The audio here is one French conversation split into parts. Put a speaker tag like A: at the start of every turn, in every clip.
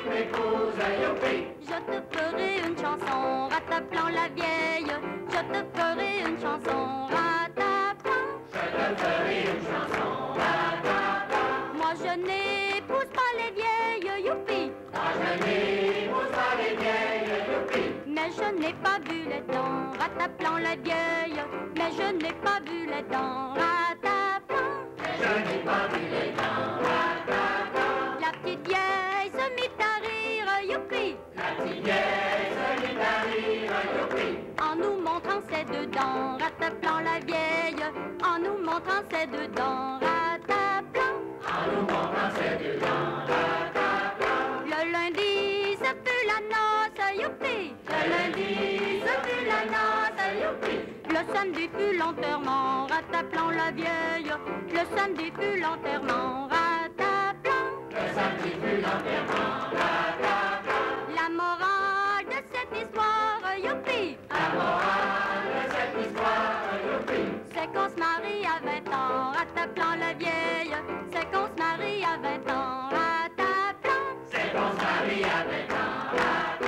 A: m'épouses, youpi.
B: Je te ferai une chanson rataplant la vieille. Je te ferai une chanson rataplant.
A: Je te ferai une chanson, rataplant.
B: Moi je n'épouse pas les vieilles, youpi.
A: Moi je n'épouse pas les vieilles, youpi.
B: Mais je n'ai pas vu les dents rataplant la vieille. Mais je n'ai pas vu les dents rataplant.
A: Mais je n'ai pas vu les dents, rataplant.
B: La petite vieille se mit à rire, youpi.
A: La petite vieille se mit à rire, youpi.
B: En nous montrant ses deux dents, rataplant la vieille. En nous montrant ses deux dents, rataplant.
A: En nous montrant ses deux dents, rataplant.
B: Le lundi, ce fut la noce, youpi.
A: Le lundi, ce fut la noce, youpi.
B: Le samedi fut l'enterrement, rataplant la vieille. Le samedi fut l'enterrement, rataplant.
A: Le samedi fut l'enterrement, rataplant.
B: La morale de cette histoire, youpi.
A: La morale de cette histoire, youpi.
B: C'est qu'on se marie à 20 ans, rataplant la vieille. C'est qu'on se marie à 20 ans, rataplant.
A: C'est qu'on se marie à 20 ans, rataplant.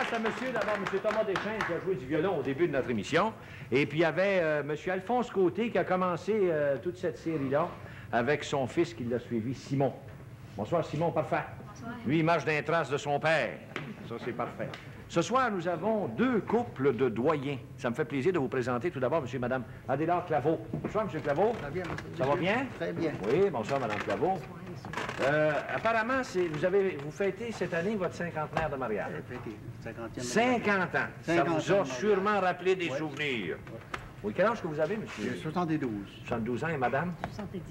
C: C'est monsieur, d'abord, M. Thomas Deschênes qui a joué du violon au début de notre émission. Et puis il y avait M. Alphonse Côté qui a commencé toute cette série-là avec son fils qui l'a suivi, Simon. Bonsoir, Simon, parfait. Bonsoir. Lui, il marche dans les traces de son père. Ça, c'est parfait. Ce soir, nous avons deux couples de doyens. Ça me fait plaisir de vous présenter tout d'abord M. et Mme Adélard Claveau. Bonsoir, M. Claveau.
D: Très bien, monsieur.
C: Ça va bien?
D: Très bien.
C: Oui, bonsoir, Mme Claveau. Apparemment, vous fêtez cette année votre cinquantenaire de mariage.
D: Fêté, 50e.
C: 50 ans. Ça
D: 50
C: vous a
D: ans,
C: sûrement rappelé des
D: ouais.
C: souvenirs. Oui, quel âge que vous avez, monsieur?
D: J'ai 72.
C: 72 ans et madame?
E: 70.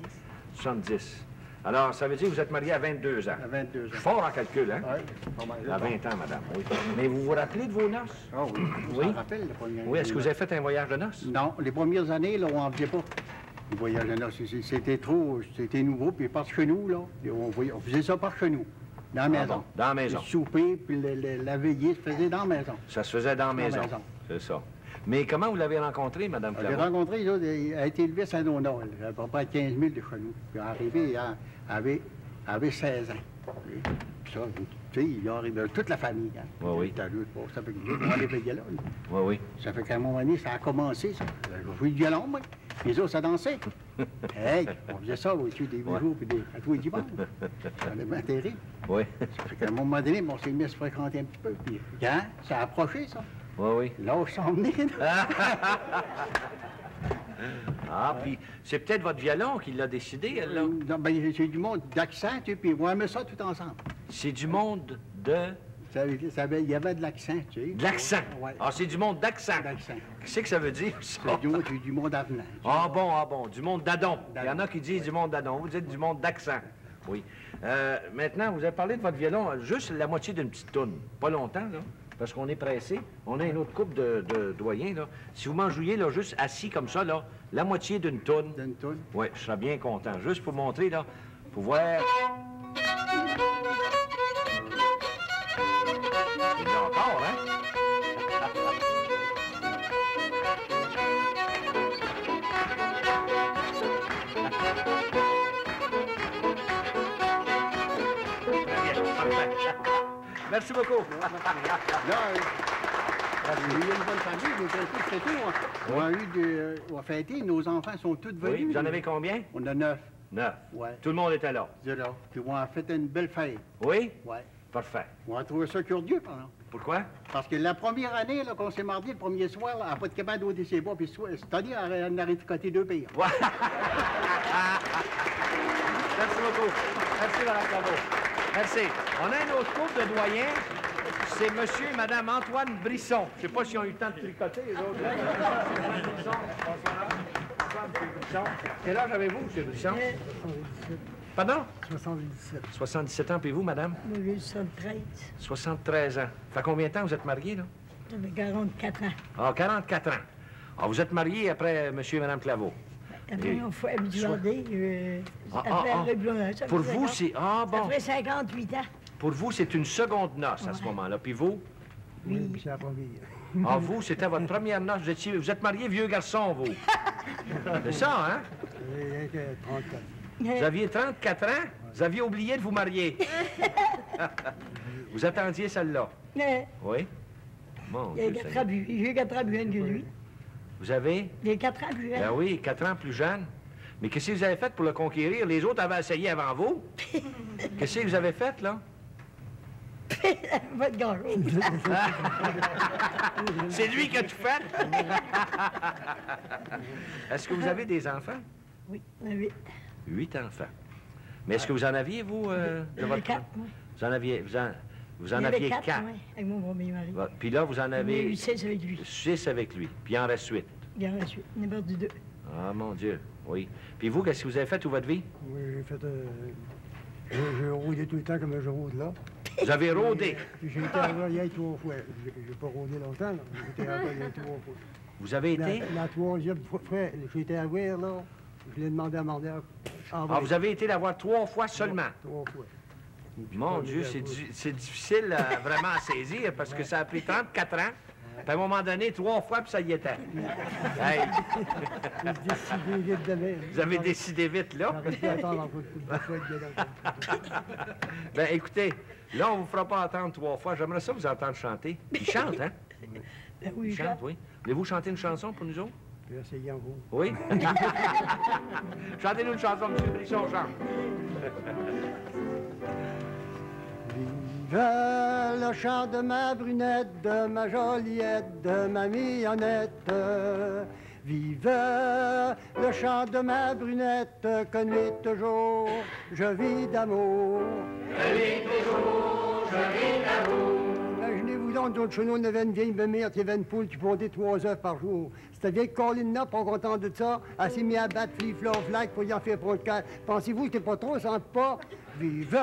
C: 70. Alors, ça veut dire que vous êtes marié à 22 ans.
D: À 22 ans.
C: Je suis fort en calcul, hein?
D: Oui,
C: À 20 ans, madame, oui. Mais vous vous rappelez de vos noces?
D: Ah oui, je
C: Oui.
D: m'en rappelle les premières
C: Oui, est-ce que vous
D: années.
C: avez fait un voyage de noces?
D: Non, les premières années, là, on n'en faisait pas. Le voyage de noces, c'était trop, c'était nouveau, puis par chez nous, là, on faisait ça par chez nous, dans la maison.
C: Bon, dans la maison.
D: Le souper, puis la veillée se faisait dans la maison.
C: Ça se faisait dans la maison. C'est ça. Mais comment vous l'avez rencontré, madame
D: Je l'ai
C: Claveau?
D: rencontré, là, elle a été élevée à Saint-Donat, à peu près 15 000 de chez nous. Puis arrivé, elle avait 16 ans. Puis ça, tu sais, il arrive toute la famille. Hein.
C: Oui, oui.
D: T'as lu, ça fait que on les veillait là.
C: Oui, oui.
D: Ça fait qu'à un moment donné, ça a commencé, ça. Je jouais du violon, moi. Les autres, ça dansait. Hey, on faisait ça au-dessus des jours, puis à tous les dimanches. Ça allait bien terrible.
C: Oui.
D: Ça fait qu'à un moment donné, on s'est mis à se fréquenter un petit peu. Puis, quand ça a approché, ça.
C: Oui, oui.
D: Là, je s'en venais.
C: Ah, puis c'est peut-être votre violon qui l'a décidé, elle, là.
D: Non, ben, c'est du monde d'accent, tu sais, puis on aimait ça tout ensemble.
C: C'est du monde de...
D: Il y avait de l'accent, tu sais.
C: De l'accent.
D: Ouais.
C: Ah, c'est du monde d'accent.
D: D'accent.
C: Qu'est-ce que ça veut dire, ça?
D: C'est du monde avenant.
C: Ah bon, du monde d'Adon. Il y en a qui disent du monde d'Adon. Vous dites du monde d'accent. Oui. Maintenant, vous avez parlé de votre violon, juste la moitié d'une petite toune. Pas longtemps, là. parce qu'on est pressé. On a une autre coupe de doyens, là. Si vous m'en jouiez, là, juste assis comme ça, là, la moitié d'une toune.
D: D'une toune?
C: Oui, je serais bien content. Juste pour montrer, là, pour voir... Il y en a encore, hein? Merci beaucoup.
D: Là, j'ai eu une bonne famille, j'ai fait tout, hein. On a fêté, nos enfants sont tous venus.
C: Oui, vous en avez combien?
D: On a 9.
C: 9.
D: Ouais.
C: Tout le monde était là.
D: De là. Puis on a fait une belle fête.
C: Oui?
D: Ouais.
C: Parfait.
D: On a trouvé ça curieux, pardon.
C: Pourquoi?
D: Parce que la première année qu'on s'est mardi, le premier soir, là, elle n'a pas de cabane d'eau des bois, puis c'est-à-dire, elle a rétricoté 2 pires.
C: Ouais. Merci beaucoup. Merci, Mme Claveau. Merci. On a un autre couple de doyens. C'est monsieur et Mme Antoine Brisson. Je ne sais pas s'ils ont eu le temps de tricoter, les autres. Brisson. Bonsoir. Bonsoir, M. Brisson. Quel âge avez-vous, M. Brisson?
E: 77.
C: Pardon?
E: 77.
C: 77 ans, puis vous, madame?
E: Moi, j'ai 73.
C: 73 ans. Ça fait combien de temps vous êtes mariés, là?
E: J'avais 44 ans.
C: Ah, 44 ans. Ah, vous êtes mariés après monsieur et Mme Claveau?
E: Après, on fait habituer. Après, ça
C: Pour
E: fait
C: vous,
E: 50
C: c'est... Ah,
E: Ça
C: bon.
E: fait 58 ans.
C: Pour vous, c'est une seconde noce à ce moment-là. Puis vous?
E: Oui. C'est la première.
C: Ah, vous, c'était votre première noce. Vous êtes marié vieux garçon, vous. C'est ça, hein?
E: J'ai 34.
C: Vous aviez 34 ans? Vous aviez oublié de vous marier. Vous attendiez celle-là? Oui? Mon
E: J'ai
C: Dieu
E: 4
C: Seigneur.
E: ans plus. J'ai 4 ans plus jeune que lui.
C: Vous avez?
E: J'ai 4 ans plus jeune.
C: Ben oui, 4 ans plus jeune. Mais qu'est-ce que vous avez fait pour le conquérir? Les autres avaient essayé avant vous. Qu'est-ce que vous avez fait, là?
E: Pas de gâteau.
C: C'est lui qui a tout fait. Est-ce que vous avez des enfants?
E: Oui, oui.
C: 8 enfants. Mais est-ce que vous en aviez, vous, de votre...
E: 4, moi.
C: Vous en aviez... Vous en
E: J'avais
C: aviez
E: 4,
C: 4.
E: oui, avec mon premier mari.
C: Puis là, vous en
E: J'ai
C: avez...
E: eu 6 avec lui.
C: 6 avec lui. Puis il en reste 8.
E: Il en reste 8. On est perdu 2.
C: Ah, mon Dieu, oui. Puis vous, qu'est-ce que vous avez fait toute votre vie?
F: Oui, j'ai fait. J'ai rôdé tout le temps comme je rôde là.
C: Vous avez rôdé.
F: Puis j'ai été à Royal 3 fois. J'ai pas rôdé longtemps, là. J'ai été à Royal 3 fois.
C: Vous avez été?
F: La troisième fois, j'ai été à voir, là. Je l'ai demandé à demander.
C: Ah, vous avez été la voir 3 fois seulement?
F: 3 fois.
C: Mon Dieu, c'est difficile vraiment à saisir parce que ça a pris 34 ans. Puis à un moment donné, 3 fois, puis ça y était. Hey.
F: J'ai décidé vite de même.
C: Vous avez décidé vite, là?
F: J'aurais pu attendre encore une fois de dedans.
C: Ben écoutez, là, on vous fera pas attendre 3 fois. J'aimerais ça vous entendre chanter. Il chante, hein?
E: Ben oui,
C: Il chante, oui. Voulez-vous chanter une chanson pour nous autres?
F: J'ai essayé en gros.
C: Oui? Chantez-nous une chanson, M. Brisson, chante.
F: Vive le chant de ma brunette, de ma Joliette, de ma mignonnette. Vive le chant de ma brunette, que nuit toujours je vis d'amour.
A: Que nuit toujours je vis d'amour.
F: Imaginez-vous donc, d'autres chenaux, on avait une vieille mère qui avait une poule qui pondait 3 œufs par jour. Cette vieille Colline-là, pas contente de ça, elle s'est mise à battre fliflon flac pour y en faire pour le cas. Pensez-vous que c'était pas trop, ça sent pas? Vive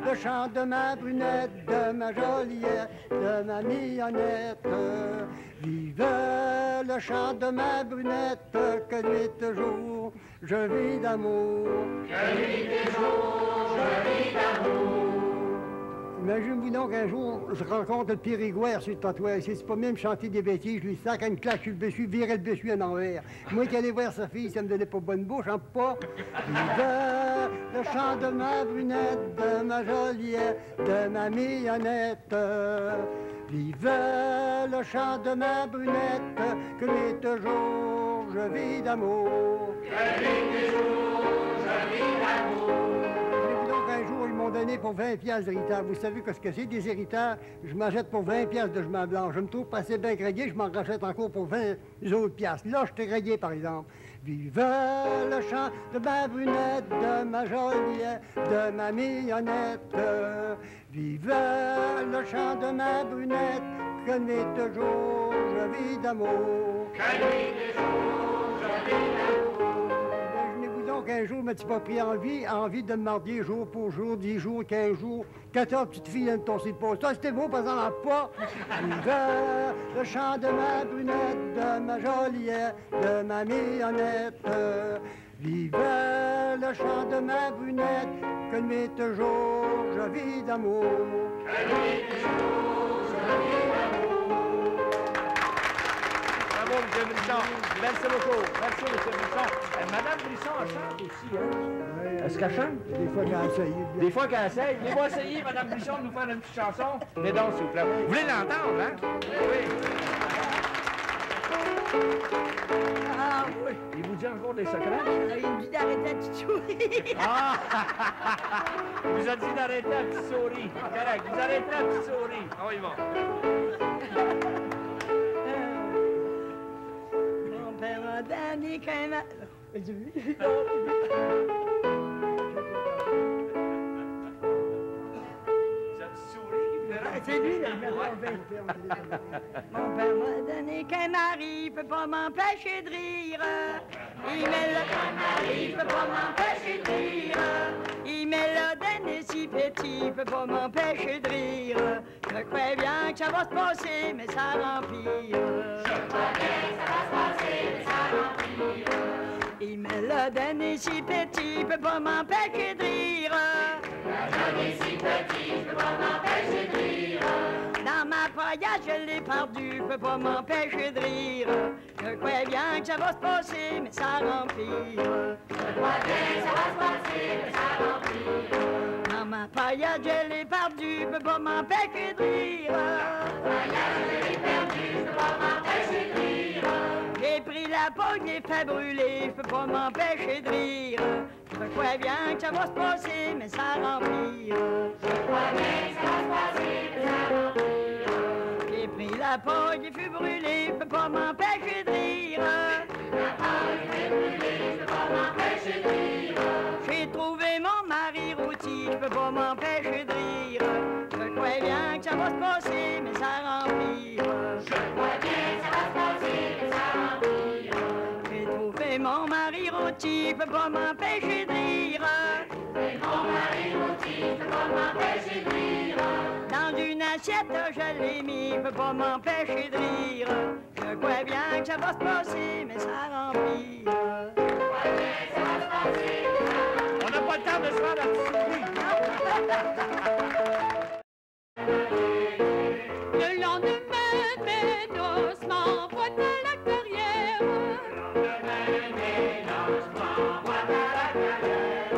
F: le chant de ma brunette, de ma Joliette, de ma mignonnette. Vive le chant de ma brunette, que nuit et jour je vis d'amour.
A: Que nuit et jour je vis d'amour.
F: Imagine-vous donc un jour, je rencontre le Périgouère sur le trottoir. C'est pas même chanter des bêtises, je lui sac une claque sur le bessu, virer le bessu en envers. Moi qui allais voir sa fille, ça me donnait pas bonne bouche, hein, pas. Vive le chant de ma brunette, de ma Joliette, de ma mignonnette. Vive le chant de ma brunette, que nuit et jour je vis d'amour.
A: Que nuit et jour je vis d'amour.
F: Un jour, ils m'ont donné pour 20 piastres d'héritage. Vous savez ce que c'est, des héritages? Je m'en jette pour 20 piastres de chemin blanc. Je me trouve pas assez bien grégué, je m'en rachète encore pour 20 autres piastres. Là, je t'ai grégué, par exemple. Vive le chant de ma brunette, de ma Joliette, de ma mignonnette. Vive le chant de ma brunette, que nuit et jour je vis d'amour.
A: Que nuit et jour je vis d'amour.
F: Imaginez-vous donc 15 jours, m'as-tu pas pris envie de me marier jour pour jour, 10 jours, 15 jours, 14 petites filles à me tosser de poste. Ça, c'était beau, par exemple, pas. L'hiver, le chant de ma brunette, de ma Joliette, de ma mignonnette. L'hiver, le chant de ma brunette, que nuit toujours je vis d'amour. Que nuit toujours je vis d'amour.
C: Bravo, M. Brisson. Merci beaucoup. Merci, M. Brisson. Madame Brisson, elle chante aussi, hein? Est-ce qu'elle chante?
F: Des fois qu'elle essaye.
C: Des fois qu'elle essaye. Vous va essayer, Madame Brisson, de nous faire une petite chanson? Mais donc, s'il vous plaît. Vous voulez l'entendre, hein? Oui.
E: Ah oui.
C: Il vous dit encore des secrets?
E: Il me dit d'arrêter de sourire.
C: Ah! Il vous a dit d'arrêter la petite souris. Correct, vous arrêtez la petite souris. On y va.
E: Mon père a donné qu'un ma... C'est lui, là, mon père m'a donné qu'un mari peut pas m'empêcher de rire. Il me l'a donné, peut pas m'empêcher de rire. Il me l'a donné si petit, peut pas m'empêcher de rire. Je crois bien que ça va se passer, mais ça rempire. Je crois bien que ça va se passer, mais ça rempire. Il me l'a donné si petit, peut pas m'empêcher de rire. Il m'a donné si petit, je peux pas m'empêcher de rire. Dans ma paillade, je l'ai perdu, peux pas m'empêcher de rire. Je crois bien que ça va se passer, mais ça rempire. Je crois bien que ça va se passer, mais ça rempire. Dans ma paillade, je l'ai perdu, peux pas m'empêcher de rire. Paillade, je l'ai perdu, je peux pas m'empêcher de rire. J'ai pris la pogne et fait brûler, je peux pas m'empêcher de rire. Je crois bien que ça va se passer, mais ça rempire. Je crois bien que ça va se passer, mais ça rempire. J'ai pris la pogne et fut brûlé, je peux pas m'empêcher de rire. La pogne est brûlée, je peux pas m'empêcher de rire. J'ai trouvé mon mari rôti, je peux pas m'empêcher de rire. Je crois bien que ça va se passer, mais ça rempire. Je crois bien que ça va se passer, mais ça rempire. J'ai trouvé mon mari rôti, je peux pas m'empêcher de rire. J'ai trouvé mon mari rôti, je peux pas m'empêcher de rire. Dans une assiette, je l'ai mis, je peux pas m'empêcher de rire. Je crois bien que ça va se passer, mais ça rempire. Je crois bien que ça va se passer, mais ça rempire.
C: On n'a pas le temps de se faire la petite souris.
B: Le lendemain, mes noces m'envoient à la carrière. Le lendemain, mes noces m'envoient à la carrière.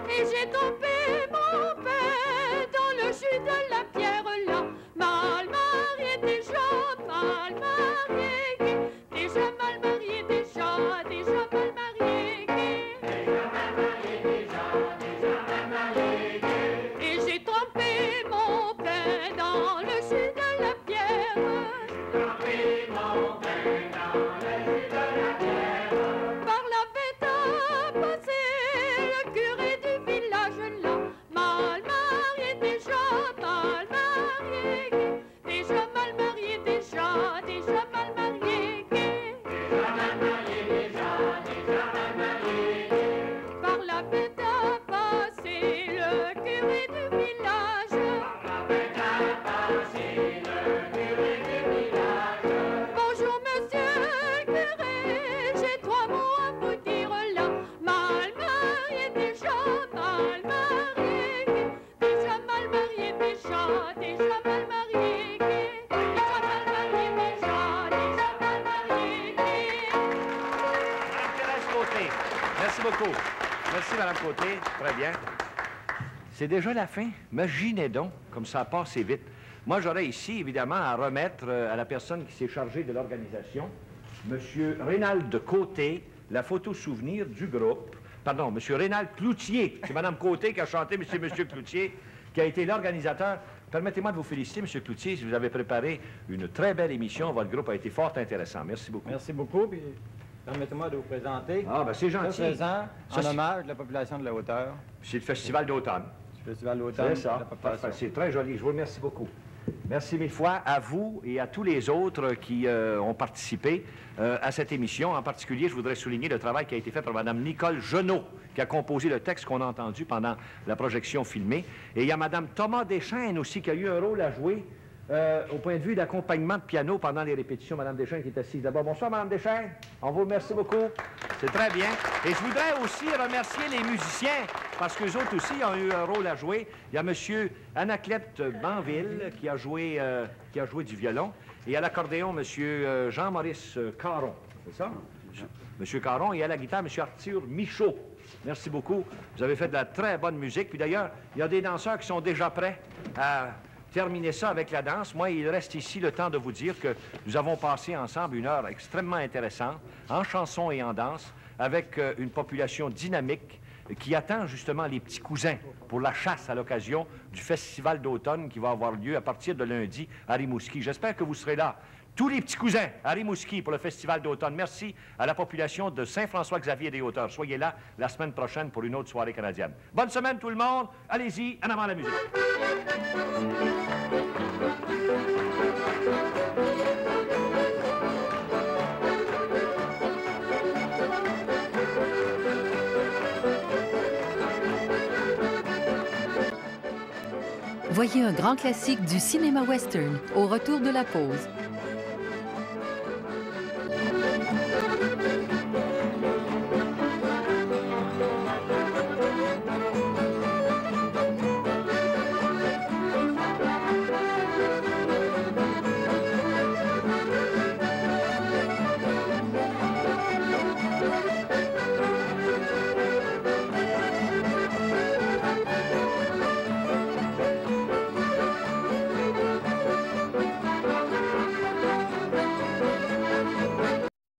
B: Et j'ai tombé mon père dans le jus de la pierre là. Mal marié déjà, mal marié. Déjà mal marié, déjà mal marié. Déjà mal marié, déjà mal marié. Et j'ai trempé mon pain dans le jus de la pierre. Trempé mon pain dans le jus de la pierre. Par la fête à passer le curé du village là. Mal marié, déjà mal marié. Déjà mal marié, déjà mal marié. Déjà mal marié, déjà mal marié. Par la fête à passer le curé du village. Par la fête à passer le curé du village. Bonjour monsieur le curé, j'ai trois mots à vous dire là. Mal marié, déjà mal marié. Déjà mal marié, déjà mal marié. Déjà mal marié, déjà mal marié.
C: Madame Thérèse Côté. Merci beaucoup. Merci, Madame Côté. Très bien. C'est déjà la fin. Imaginez donc, comme ça a passé vite. Moi, j'aurais ici, évidemment, à remettre à la personne qui s'est chargée de l'organisation, M. Rénald Côté, la photo souvenir du groupe. Pardon, M. Rénald Cloutier. C'est Mme Côté qui a chanté, mais c'est M. Cloutier qui a été l'organisateur. Permettez-moi de vous féliciter, M. Cloutier, si vous avez préparé une très belle émission. Votre groupe a été fort intéressant. Merci beaucoup.
G: Merci beaucoup. Puis permettez-moi de vous présenter.
C: Ah, ben c'est gentil.
G: Ce présent en
C: Ça,
G: hommage de la population de la hauteur.
C: c'est le Festival d'automne.
G: Du Festival d'automne
C: C'est
G: de la
C: ça.
G: population.
C: Parfait. C'est très joli. Je vous remercie beaucoup. Merci mille fois à vous et à tous les autres qui ont participé à cette émission. En particulier, je voudrais souligner le travail qui a été fait par Mme Nicole Genot, qui a composé le texte qu'on a entendu pendant la projection filmée. Et il y a Mme Thomas Deschaines aussi, qui a eu un rôle à jouer au point de vue d'accompagnement de piano pendant les répétitions. Mme Deschaines qui est assise d'abord. Bonsoir, Mme Deschaines. On vous remercie beaucoup. C'est très bien. Et je voudrais aussi remercier les musiciens, parce qu'eux autres aussi ont eu un rôle à jouer. Il y a M. Anaclette Banville qui a joué du violon. Et à l'accordéon, M. Jean-Maurice Caron. C'est ça? M. Caron. Et à la guitare, M. Arthur Michaud. Merci beaucoup. Vous avez fait de la très bonne musique. Puis d'ailleurs, il y a des danseurs qui sont déjà prêts à terminer ça avec la danse. Moi, il reste ici le temps de vous dire que nous avons passé ensemble une heure extrêmement intéressante, en chanson et en danse, avec une population dynamique qui attend justement les petits cousins pour la chasse à l'occasion du festival d'automne qui va avoir lieu à partir de lundi à Rimouski. J'espère que vous serez là, tous les petits cousins à Rimouski pour le festival d'automne. Merci à la population de Saint-François-Xavier-des-Hauteurs. Soyez là la semaine prochaine pour une autre soirée canadienne. Bonne semaine tout le monde. Allez-y, en avant la musique.
H: Voyez un grand classique du cinéma western au retour de la pause.